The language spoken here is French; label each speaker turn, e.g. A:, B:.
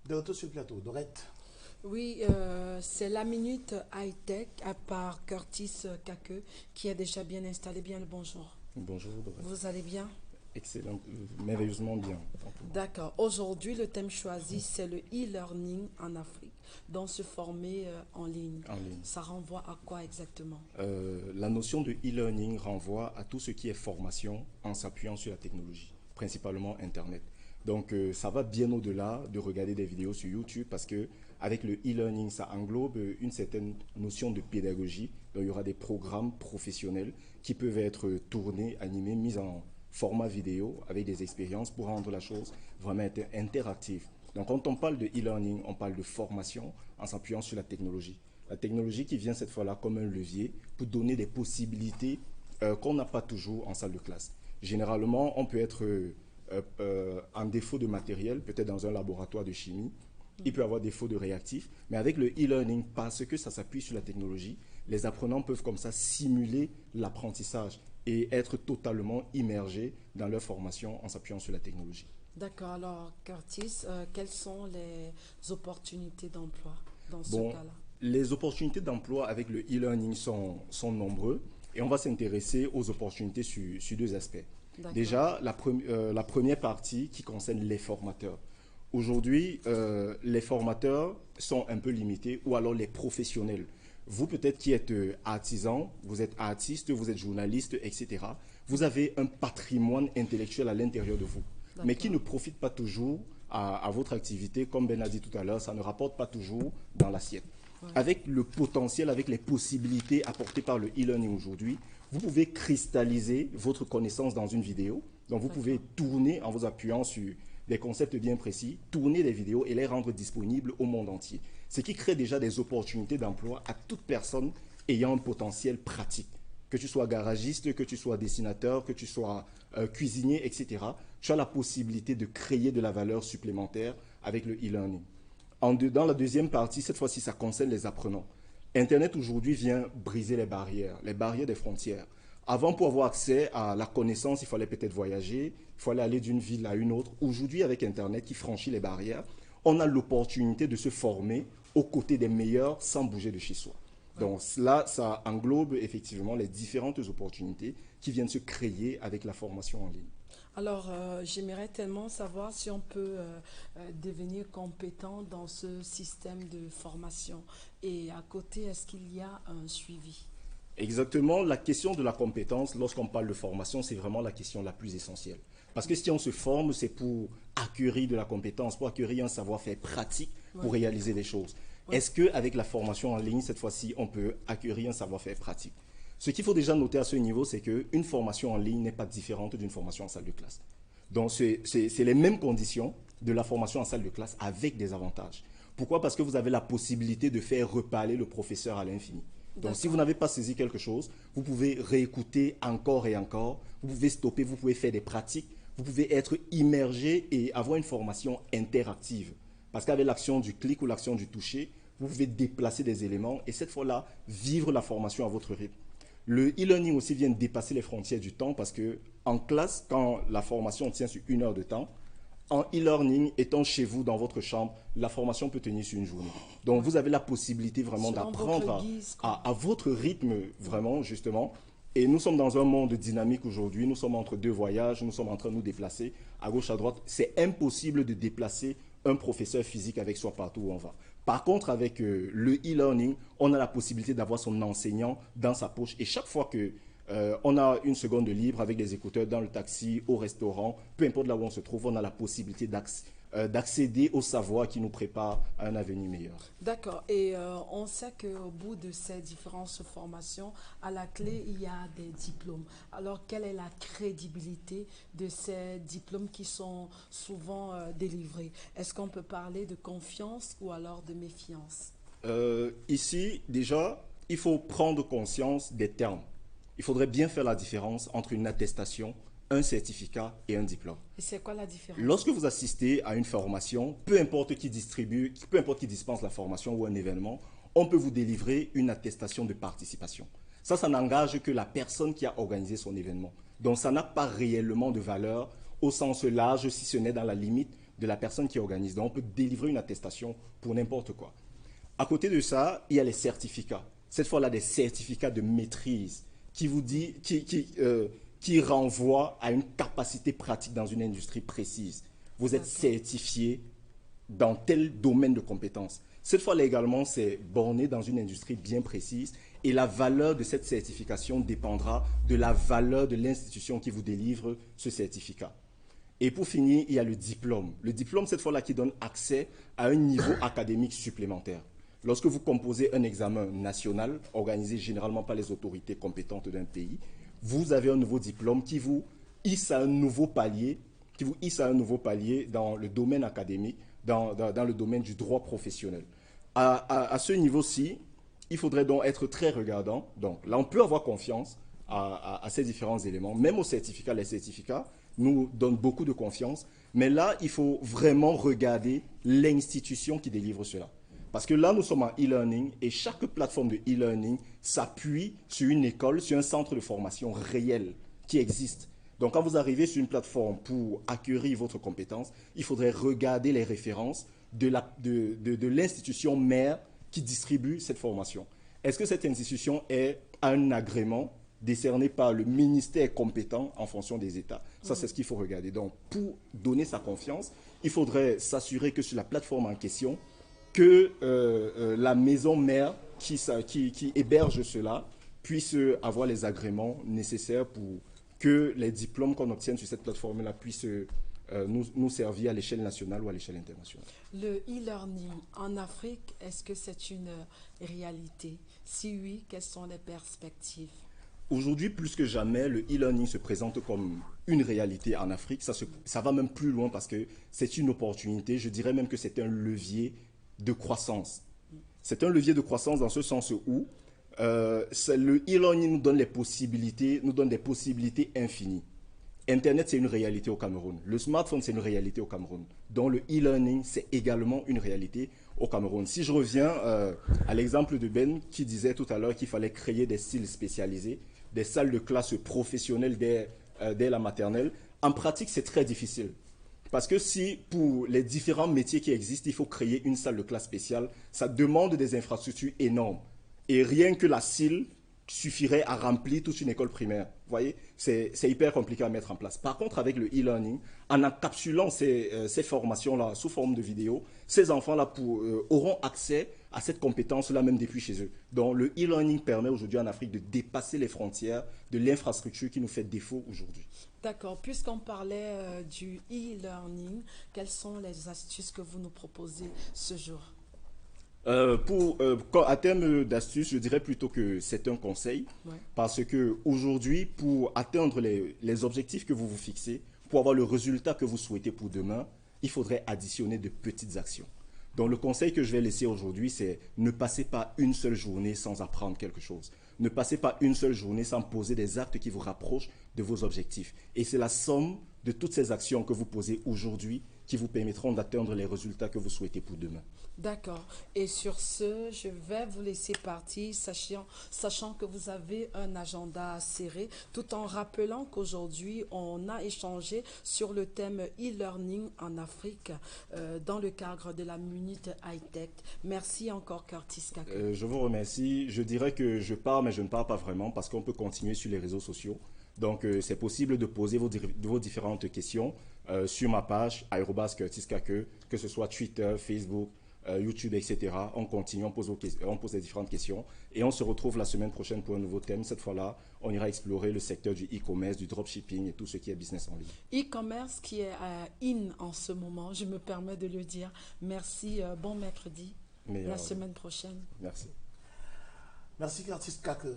A: De retour sur le plateau, Dorette.
B: Oui, c'est la minute high-tech à part Curtis Cake qui est déjà bien installé. Bien le bonjour.
C: Bonjour, Dorette.
B: Vous allez bien?
C: Excellent, merveilleusement bien.
B: D'accord. Aujourd'hui, le thème choisi, c'est le e-learning en Afrique, donc se former en ligne.
C: En ligne.
B: Ça renvoie à quoi exactement?
C: La notion de e-learning renvoie à tout ce qui est formation en s'appuyant sur la technologie, principalement Internet. Donc, ça va bien au-delà de regarder des vidéos sur YouTube parce que avec le e-learning, ça englobe une certaine notion de pédagogie. Donc, il y aura des programmes professionnels qui peuvent être tournés, animés, mis en format vidéo avec des expériences pour rendre la chose vraiment interactive. Donc, quand on parle de e-learning, on parle de formation en s'appuyant sur la technologie. La technologie qui vient cette fois-là comme un levier pour donner des possibilités qu'on n'a pas toujours en salle de classe. Généralement, on peut être en défaut de matériel, peut-être dans un laboratoire de chimie, il peut avoir défaut de réactifs, mais avec le e-learning, parce que ça s'appuie sur la technologie, les apprenants peuvent comme ça simuler l'apprentissage et être totalement immergés dans leur formation en s'appuyant sur la technologie.
B: D'accord. Alors, Curtis, quelles sont les opportunités d'emploi dans ce
C: Bon,
B: cas-là?
C: les opportunités d'emploi avec le e-learning sont nombreux et on va s'intéresser aux opportunités sur deux aspects.
B: D'accord.
C: Déjà, la première partie qui concerne les formateurs. Aujourd'hui, les formateurs sont un peu limités ou alors les professionnels. Vous peut-être qui êtes artisan, vous êtes artiste, vous êtes journaliste, etc. Vous avez un patrimoine intellectuel à l'intérieur de vous, mais qui
B: D'accord.
C: ne profite pas toujours à votre activité. Comme Ben a dit tout à l'heure, ça ne rapporte pas toujours dans l'assiette.
B: Ouais.
C: Avec le potentiel, avec les possibilités apportées par le e-learning aujourd'hui, vous pouvez cristalliser votre connaissance dans une vidéo. Donc vous pouvez
B: D'accord.
C: tourner en vous appuyant sur des concepts bien précis, tourner des vidéos et les rendre disponibles au monde entier. Ce qui crée déjà des opportunités d'emploi à toute personne ayant un potentiel pratique. Que tu sois garagiste, que tu sois dessinateur, que tu sois cuisinier, etc. Tu as la possibilité de créer de la valeur supplémentaire avec le e-learning. Dans la deuxième partie, cette fois-ci, ça concerne les apprenants. Internet aujourd'hui vient briser les barrières des frontières. Avant, pour avoir accès à la connaissance, il fallait peut-être voyager, il fallait aller d'une ville à une autre. Aujourd'hui, avec Internet qui franchit les barrières, on a l'opportunité de se former aux côtés des meilleurs sans bouger de chez soi.
B: Ouais.
C: Donc là, ça englobe effectivement les différentes opportunités qui viennent se créer avec la formation en ligne.
B: Alors, j'aimerais tellement savoir si on peut devenir compétent dans ce système de formation. Et à côté, est-ce qu'il y a un suivi?
C: Exactement, la question de la compétence, lorsqu'on parle de formation, c'est vraiment la question la plus essentielle. Parce que si on se forme, c'est pour acquérir de la compétence, pour acquérir un savoir-faire pratique,
B: Ouais.
C: pour réaliser des choses.
B: Ouais.
C: Est-ce qu'avec la formation en ligne, cette fois-ci, on peut acquérir un savoir-faire pratique? Ce qu'il faut déjà noter à ce niveau, c'est qu'une formation en ligne n'est pas différente d'une formation en salle de classe. Donc, c'est les mêmes conditions de la formation en salle de classe avec des avantages. Pourquoi? Parce que vous avez la possibilité de faire reparler le professeur à l'infini. Donc, si vous
B: D'accord.
C: n'avez pas saisi quelque chose, vous pouvez réécouter encore et encore, vous pouvez stopper, vous pouvez faire des pratiques, vous pouvez être immergé et avoir une formation interactive. Parce qu'avec l'action du clic ou l'action du toucher, vous pouvez déplacer des éléments et cette fois-là, vivre la formation à votre rythme. Le e-learning aussi vient dépasser les frontières du temps parce que en classe, quand la formation tient sur 1 heure de temps, en e-learning, étant chez vous dans votre chambre, la formation peut tenir sur une journée. Donc
B: Ouais.
C: vous avez la possibilité vraiment
B: Selon votre
C: d'apprendre
B: guise, quoi.
C: à votre rythme,
B: Ouais.
C: vraiment, justement. Et nous sommes dans un monde dynamique aujourd'hui, nous sommes entre deux voyages, nous sommes en train de nous déplacer à gauche, à droite. C'est impossible de déplacer un professeur physique avec soi partout où on va. Par contre, avec le e-learning, on a la possibilité d'avoir son enseignant dans sa poche. Et chaque fois que on a une seconde libre avec des écouteurs dans le taxi, au restaurant, peu importe là où on se trouve, on a la possibilité d'accéder au savoir qui nous prépare à un avenir meilleur.
B: D'accord. Et on sait qu'au bout de ces différentes formations, à la clé, il y a des diplômes. Alors, quelle est la crédibilité de ces diplômes qui sont souvent délivrés? Est-ce qu'on peut parler de confiance ou alors de méfiance?
C: Ici, déjà, il faut prendre conscience des termes. Il faudrait bien faire la différence entre une attestation, un certificat et un diplôme.
B: Et c'est quoi la différence?
C: Lorsque vous assistez à une formation, peu importe qui distribue, peu importe qui dispense la formation ou un événement, on peut vous délivrer une attestation de participation. Ça n'engage que la personne qui a organisé son événement. Donc ça n'a pas réellement de valeur au sens large si ce n'est dans la limite de la personne qui organise. Donc, on peut délivrer une attestation pour n'importe quoi. À côté de ça, il y a les certificats. Cette fois-là, des certificats de maîtrise qui vous dit, qui renvoient à une capacité pratique dans une industrie précise. Vous êtes certifié dans tel domaine de compétences. Cette fois-là également, c'est borné dans une industrie bien précise et la valeur de cette certification dépendra de la valeur de l'institution qui vous délivre ce certificat. Et pour finir, il y a le diplôme. Le diplôme, cette fois-là, qui donne accès à un niveau académique supplémentaire. Lorsque vous composez un examen national, organisé généralement par les autorités compétentes d'un pays, vous avez un nouveau diplôme qui vous hisse à un nouveau palier, dans le domaine académique, dans le domaine du droit professionnel. À ce niveau-ci, il faudrait donc être très regardant. Donc là, on peut avoir confiance à ces différents éléments, même aux certificats. Les certificats nous donnent beaucoup de confiance, mais là, il faut vraiment regarder l'institution qui délivre cela. Parce que là, nous sommes en e-learning et chaque plateforme de e-learning s'appuie sur une école, sur un centre de formation réel qui existe. Donc, quand vous arrivez sur une plateforme pour acquérir votre compétence, il faudrait regarder les références de l'institution mère qui distribue cette formation. Est-ce que cette institution a un agrément décerné par le ministère compétent en fonction des États? Ça, c'est ce qu'il faut regarder. Donc, pour donner sa confiance, il faudrait s'assurer que sur la plateforme en question, que la maison mère qui héberge cela puisse avoir les agréments nécessaires pour que les diplômes qu'on obtienne sur cette plateforme-là puissent nous servir à l'échelle nationale ou à l'échelle internationale.
B: Le e-learning en Afrique, est-ce que c'est une réalité? Si oui, quelles sont les perspectives?
C: Aujourd'hui, plus que jamais, le e-learning se présente comme une réalité en Afrique. Ça va même plus loin parce que c'est une opportunité. Je dirais même que c'est un levier de croissance. C'est un levier de croissance dans ce sens où le e-learning nous donne des possibilités infinies. Internet, c'est une réalité au Cameroun. Le smartphone, c'est une réalité au Cameroun. Donc, le e-learning, c'est également une réalité au Cameroun. Si je reviens à l'exemple de Ben qui disait tout à l'heure qu'il fallait créer des styles spécialisés, des salles de classe professionnelles dès la maternelle, en pratique, c'est très difficile. Parce que si pour les différents métiers qui existent, il faut créer une salle de classe spéciale, ça demande des infrastructures énormes. Et rien que la CIL suffirait à remplir toute une école primaire. Vous voyez, c'est hyper compliqué à mettre en place. Par contre, avec le e-learning, en encapsulant ces formations-là sous forme de vidéos, ces enfants-là auront accès à cette compétence-là même depuis chez eux. Donc, le e-learning permet aujourd'hui en Afrique de dépasser les frontières de l'infrastructure qui nous fait défaut aujourd'hui.
B: D'accord. Puisqu'on parlait du e-learning, quelles sont les astuces que vous nous proposez ce jour?
C: À terme d'astuces, je dirais plutôt que c'est un conseil, parce que aujourd'hui, pour atteindre les objectifs que vous vous fixez, pour avoir le résultat que vous souhaitez pour demain, il faudrait additionner de petites actions. Donc le conseil que je vais laisser aujourd'hui, c'est ne passez pas une seule journée sans apprendre quelque chose. Ne passez pas une seule journée sans poser des actes qui vous rapprochent de vos objectifs. Et c'est la somme de toutes ces actions que vous posez aujourd'hui qui vous permettront d'atteindre les résultats que vous souhaitez pour demain.
B: D'accord. Et sur ce, je vais vous laisser partir, sachant que vous avez un agenda serré, tout en rappelant qu'aujourd'hui, on a échangé sur le thème e-learning en Afrique dans le cadre de la Minute High-Tech. Merci encore, Curtis Kaku.
C: Je vous remercie. Je dirais que je pars, mais je ne pars pas vraiment parce qu'on peut continuer sur les réseaux sociaux. Donc, c'est possible de poser vos différentes questions sur ma page, @curtiskake, que ce soit Twitter, Facebook, YouTube, etc. On continue, on pose les différentes questions et on se retrouve la semaine prochaine pour un nouveau thème. Cette fois-là, on ira explorer le secteur du e-commerce, du dropshipping et tout ce qui est business en ligne.
B: E-commerce qui est in en ce moment, je me permets de le dire. Merci, bon mercredi, la semaine prochaine.
C: Merci.
A: Merci, Curtis Kake.